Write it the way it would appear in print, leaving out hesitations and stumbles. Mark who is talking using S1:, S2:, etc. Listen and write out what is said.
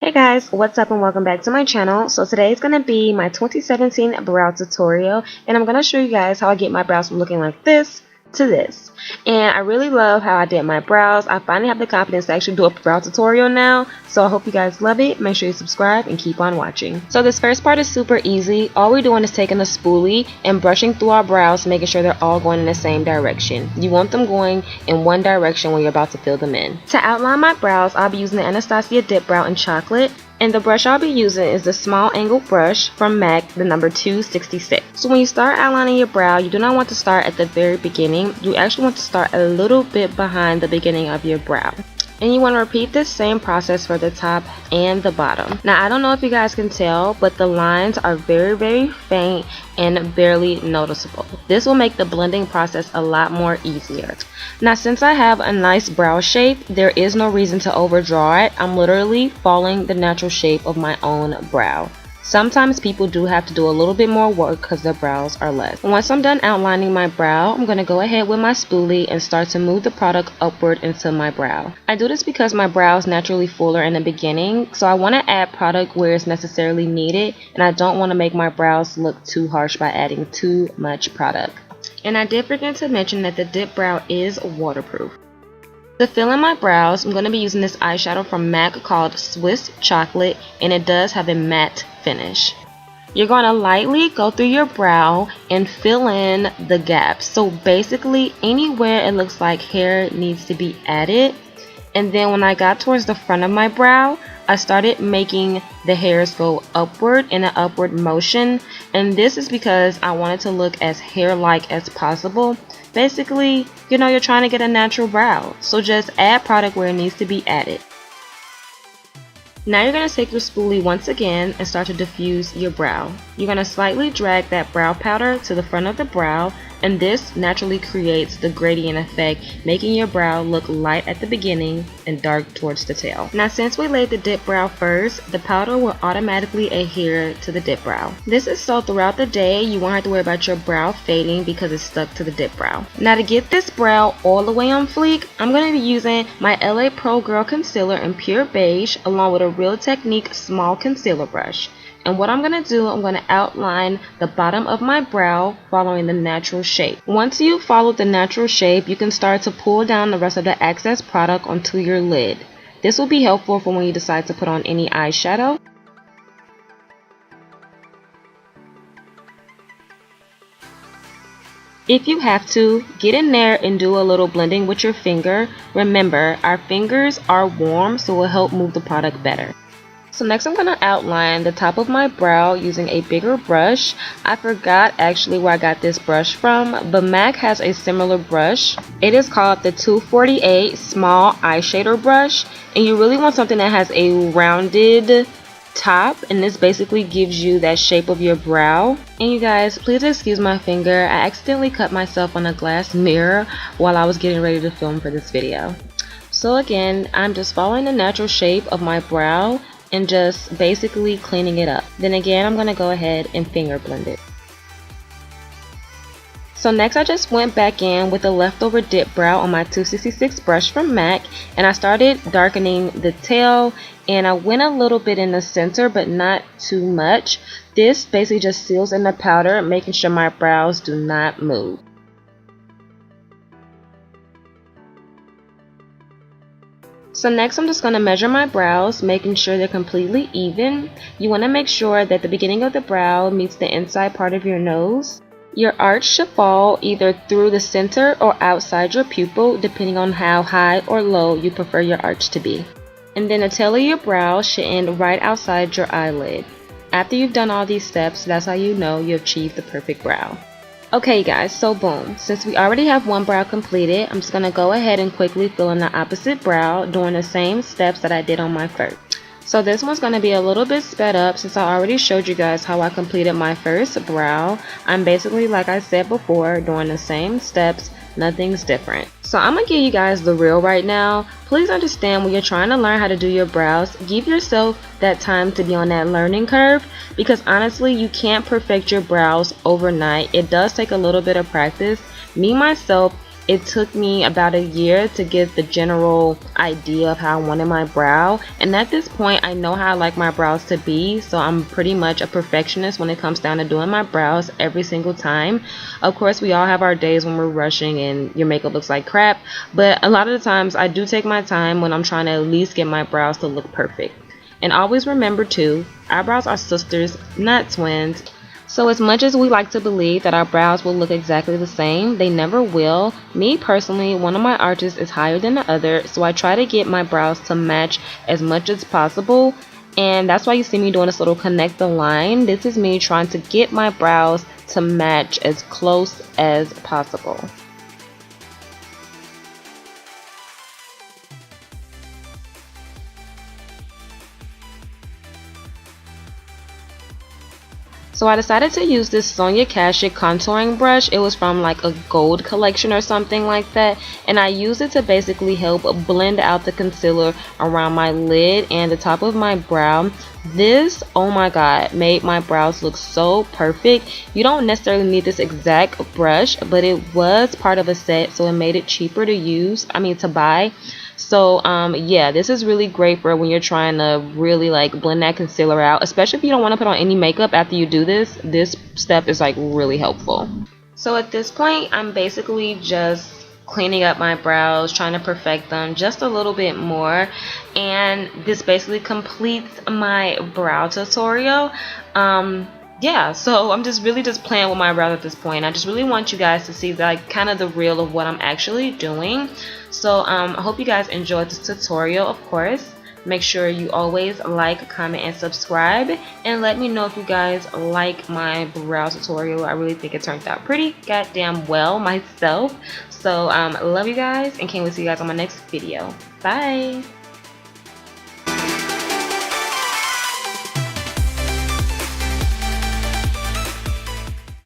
S1: Hey guys, what's up and welcome back to my channel. So today is going to be my 2017 brow tutorial and I'm going to show you guys how I get my brows from looking like this to this. And I really love how I did my brows. I finally have the confidence to actually do a brow tutorial now, so I hope you guys love it. Make sure you subscribe and keep on watching. So this first part is super easy. All we're doing is taking a spoolie and brushing through our brows, making sure they're all going in the same direction. You want them going in one direction when you're about to fill them in. To outline my brows, I'll be using the Anastasia Dip Brow in Chocolate. And the brush I'll be using is the small angle brush from MAC, the number 266. So when you start outlining your brow, you do not want to start at the very beginning. You actually want to start a little bit behind the beginning of your brow. And you want to repeat this same process for the top and the bottom. Now I don't know if you guys can tell, but the lines are very faint and barely noticeable. This will make the blending process a lot more easier. Now since I have a nice brow shape, there is no reason to overdraw it. I'm literally following the natural shape of my own brow. Sometimes people do have to do a little bit more work because their brows are less. Once I'm done outlining my brow, I'm going to go ahead with my spoolie and start to move the product upward into my brow. I do this because my brow is naturally fuller in the beginning, so I want to add product where it's necessarily needed, and I don't want to make my brows look too harsh by adding too much product. And I did forget to mention that the dip brow is waterproof. To fill in my brows, I'm going to be using this eyeshadow from MAC called Swiss Chocolate, and it does have a matte finish. You're going to lightly go through your brow and fill in the gaps. So basically anywhere it looks like hair needs to be added. And then when I got towards the front of my brow, I started making the hairs go upward in an upward motion. And this is because I wanted to look as hair-like as possible. Basically, you're trying to get a natural brow. So just add product where it needs to be added. Now you're going to take your spoolie once again and start to diffuse your brow. You're going to slightly drag that brow powder to the front of the brow, and this naturally creates the gradient effect, making your brow look light at the beginning and dark towards the tail. Now since we laid the dip brow first, the powder will automatically adhere to the dip brow. This is so throughout the day you won't have to worry about your brow fading because it's stuck to the dip brow. Now to get this brow all the way on fleek, I'm going to be using my LA Pro Girl Concealer in Pure Beige along with a Real Technique small concealer brush. And what I'm going to do, I'm going to outline the bottom of my brow following the natural shape. Once you follow the natural shape, you can start to pull down the rest of the excess product onto your lid. This will be helpful for when you decide to put on any eyeshadow. If you have to, get in there and do a little blending with your finger. Remember, our fingers are warm, so it will help move the product better. So next I'm going to outline the top of my brow using a bigger brush. I forgot actually where I got this brush from, but MAC has a similar brush. It is called the 248 Small Eyeshadow Brush, and you really want something that has a rounded top, and this basically gives you that shape of your brow. And you guys, please excuse my finger. I accidentally cut myself on a glass mirror while I was getting ready to film for this video. So again, I'm just following the natural shape of my brow and just basically cleaning it up. Then again, I'm going to go ahead and finger blend it. So next I just went back in with the leftover dip brow on my 266 brush from MAC, and I started darkening the tail, and I went a little bit in the center but not too much. This basically just seals in the powder, making sure my brows do not move. So next I'm just going to measure my brows, making sure they're completely even. You want to make sure that the beginning of the brow meets the inside part of your nose. Your arch should fall either through the center or outside your pupil, depending on how high or low you prefer your arch to be. And then the tail of your brow should end right outside your eyelid. After you've done all these steps, that's how you know you achieved the perfect brow. Okay guys, so boom, since we already have one brow completed, I'm just going to go ahead and quickly fill in the opposite brow doing the same steps that I did on my first. So this one's going to be a little bit sped up since I already showed you guys how I completed my first brow. I'm basically, like I said before, doing the same steps, nothing's different. So I'm going to give you guys the real right now. Please understand when you're trying to learn how to do your brows, give yourself that time to be on that learning curve, because honestly you can't perfect your brows overnight. It does take a little bit of practice. Me myself, it took me about a year to get the general idea of how I wanted my brow, and at this point I know how I like my brows to be, so I'm pretty much a perfectionist when it comes down to doing my brows every single time. Of course, we all have our days when we're rushing and your makeup looks like crap, but a lot of the times I do take my time when I'm trying to at least get my brows to look perfect. And always remember too, eyebrows are sisters, not twins. So as much as we like to believe that our brows will look exactly the same, they never will. Me personally, one of my arches is higher than the other, so I try to get my brows to match as much as possible. And that's why you see me doing this little connect the line. This is me trying to get my brows to match as close as possible. So I decided to use this Sonia Kashuk contouring brush. It was from like a gold collection or something like that. And I used it to basically help blend out the concealer around my lid and the top of my brow. This, oh my god, made my brows look so perfect. You don't necessarily need this exact brush, but it was part of a set, so it made it cheaper to use, to buy. So yeah, this is really great for when you're trying to really like blend that concealer out, especially if you don't want to put on any makeup after you do this. This step is like really helpful. So at this point, I'm basically just cleaning up my brows, trying to perfect them just a little bit more, and this basically completes my brow tutorial. Yeah, so I'm just really just playing with my brows at this point. I just really want you guys to see like kind of the real of what I'm actually doing. So I hope you guys enjoyed this tutorial. Of course, make sure you always like, comment, and subscribe, and let me know if you guys like my brow tutorial. I really think it turned out pretty goddamn well myself. So love you guys, and can't wait to see you guys on my next video. Bye.